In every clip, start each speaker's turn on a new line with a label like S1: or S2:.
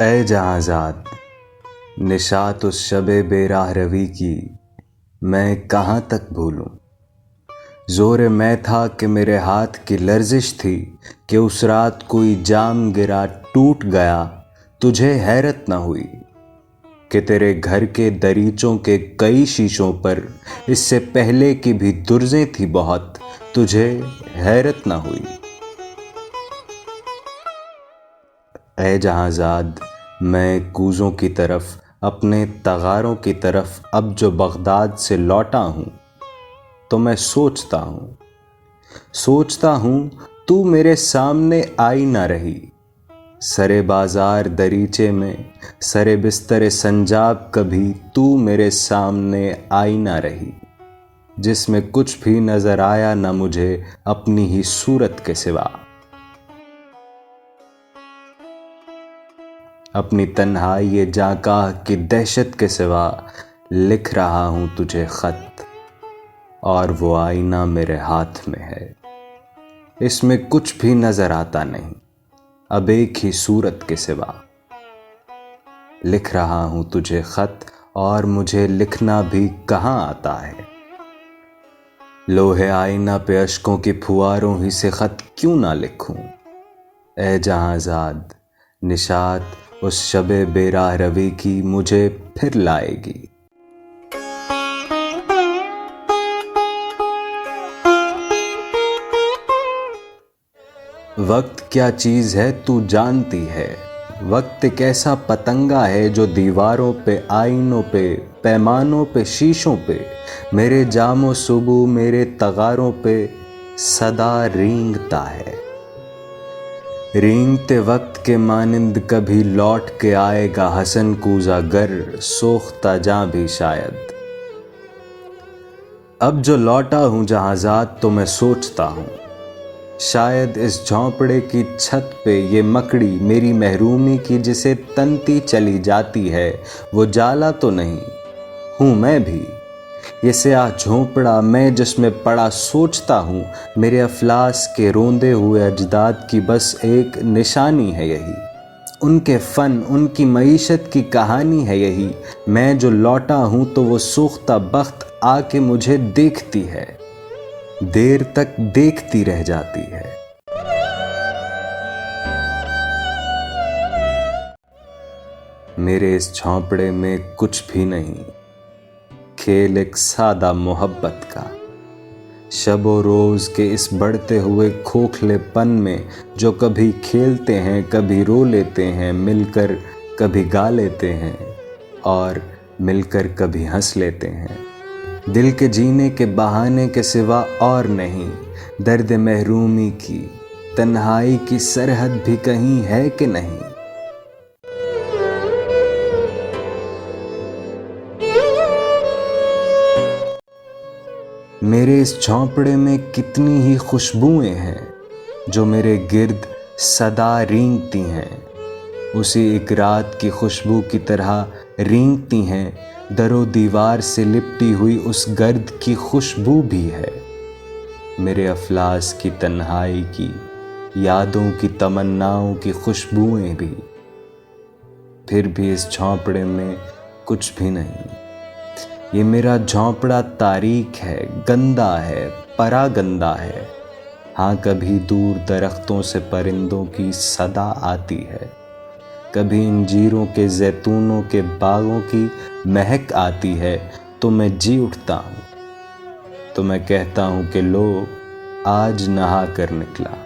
S1: ऐ जहाँज़ाद निशात उस शबे बेराह रवी की मैं कहाँ तक भूलूं। ज़ोर मैं था कि मेरे हाथ की लर्जिश थी कि उस रात कोई जाम गिरा टूट गया, तुझे हैरत न हुई कि तेरे घर के दरीचों के कई शीशों पर इससे पहले की भी दुर्जें थी बहुत, तुझे हैरत न हुई। ऐ जहाँज़ाद मैं कूज़ों की तरफ अपने तगारों की तरफ अब जो बगदाद से लौटा हूँ तो मैं सोचता हूँ तू मेरे सामने आई ना रही। सरे बाजार दरीचे में सरे बिस्तर संजाब कभी तू मेरे सामने आई ना रही, जिसमें कुछ भी नजर आया ना मुझे अपनी ही सूरत के सिवा। अपनी तन्हाई ये जाकाह की दहशत के सिवा लिख रहा हूं तुझे खत, और वो आईना मेरे हाथ में है, इसमें कुछ भी नजर आता नहीं अब एक ही सूरत के सिवा। लिख रहा हूं तुझे खत और मुझे लिखना भी कहाँ आता है। लोहे आईना पे अश्कों की फुआरों ही से खत क्यों ना लिखूं। ऐ जहाँज़ाद निशात उस शबे बेराह रवी की मुझे फिर लाएगी। वक्त क्या चीज़ है तू जानती है, वक्त एक ऐसा पतंगा है जो दीवारों पे आईनों पे पैमानों पे शीशों पे मेरे जामो सुबह मेरे तगारों पे सदा रेंगता है। रेंगते वक्त के मानिंद कभी लौट के आएगा हसन कूजा गर सोख्ता जा भी शायद। अब जो लौटा हूं जहाँज़ाद तो मैं सोचता हूं शायद इस झोंपड़े की छत पे ये मकड़ी मेरी महरूमी की जिसे तनती चली जाती है वो जाला तो नहीं हूं मैं भी। ये स्याह झोंपड़ा मैं जिसमें पड़ा सोचता हूँ मेरे अफलास के रोंदे हुए अजदाद की बस एक निशानी है यही, उनके फ़न उनकी मईशत की कहानी है यही। मैं जो लौटा हूँ तो वो सूख्ता बख्त आके मुझे देखती है, देर तक देखती रह जाती है। मेरे इस झोंपड़े में कुछ भी नहीं, खेल एक सादा मोहब्बत का। शबो रोज के इस बढ़ते हुए खोखलेपन में जो कभी खेलते हैं कभी रो लेते हैं, मिलकर कभी गा लेते हैं और मिलकर कभी हंस लेते हैं। दिल के जीने के बहाने के सिवा और नहीं, दर्द महरूमी की तन्हाई की सरहद भी कहीं है कि नहीं। मेरे इस झोंपड़े में कितनी ही खुशबुएं हैं जो मेरे गिर्द सदा रेंगती हैं, उसी एक रात की खुशबू की तरह रेंगती हैं। दरो दीवार से लिपटी हुई उस गर्द की खुशबू भी है, मेरे अफलास की तन्हाई की यादों की तमन्नाओं की खुशबुएं भी। फिर भी इस झोंपड़े में कुछ भी नहीं। ये मेरा झोंपड़ा तारीख है, गंदा है, परा गंदा है। हाँ कभी दूर दरख्तों से परिंदों की सदा आती है, कभी इंजीरों के जैतूनों के बागों की महक आती है, तो मैं जी उठता हूँ, तो मैं कहता हूँ कि लो आज नहा कर निकला।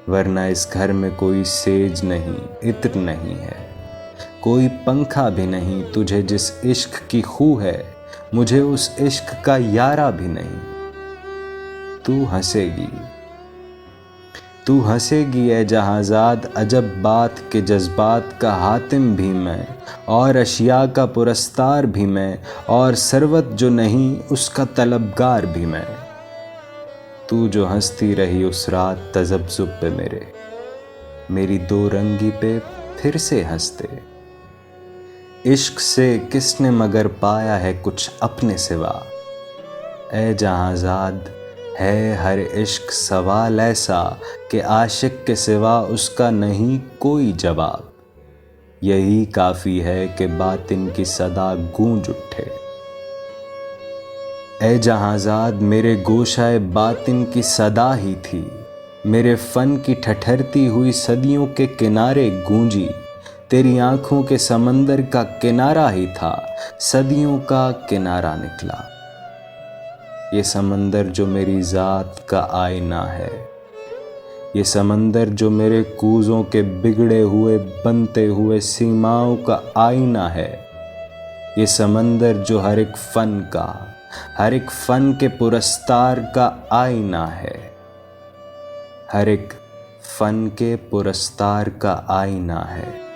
S1: वरना इस घर में कोई सेज नहीं, इत्र नहीं है, कोई पंखा भी नहीं। तुझे जिस इश्क की खू है मुझे उस इश्क का यारा भी नहीं। तू हंसेगी ऐ जहाँज़ाद अजब बात के जज्बात का हातिम भी मैं, और अशिया का पुरस्तार भी मैं, और सरवत जो नहीं उसका तलबगार भी मैं। तू जो हंसती रही उस रात तज़ब्ज़ुब पे मेरी दो रंगी पे फिर से हंसते। इश्क से किसने मगर पाया है कुछ अपने सिवा। ऐ जहाँज़ाद ہے ہر عشق سوال ایسا کہ عاشق کے سوا اس کا نہیں کوئی جواب، یہی کافی ہے کہ باطن کی صدا گونج اٹھے۔ اے جہاں زاد میرے گوشۂ باطن کی صدا ہی تھی، میرے فن کی ٹھٹھرتی ہوئی صدیوں کے کنارے گونجی، تیری آنکھوں کے سمندر کا کنارہ ہی تھا، صدیوں کا کنارہ نکلا۔ یہ سمندر جو میری ذات کا آئینہ ہے، یہ سمندر جو میرے کوزوں کے بگڑے ہوئے بنتے ہوئے سیماؤں کا آئینہ ہے، یہ سمندر جو ہر ایک فن کا، ہر ایک فن کے پرستار کا آئینہ ہے، ہر ایک فن کے پرستار کا آئینہ ہے۔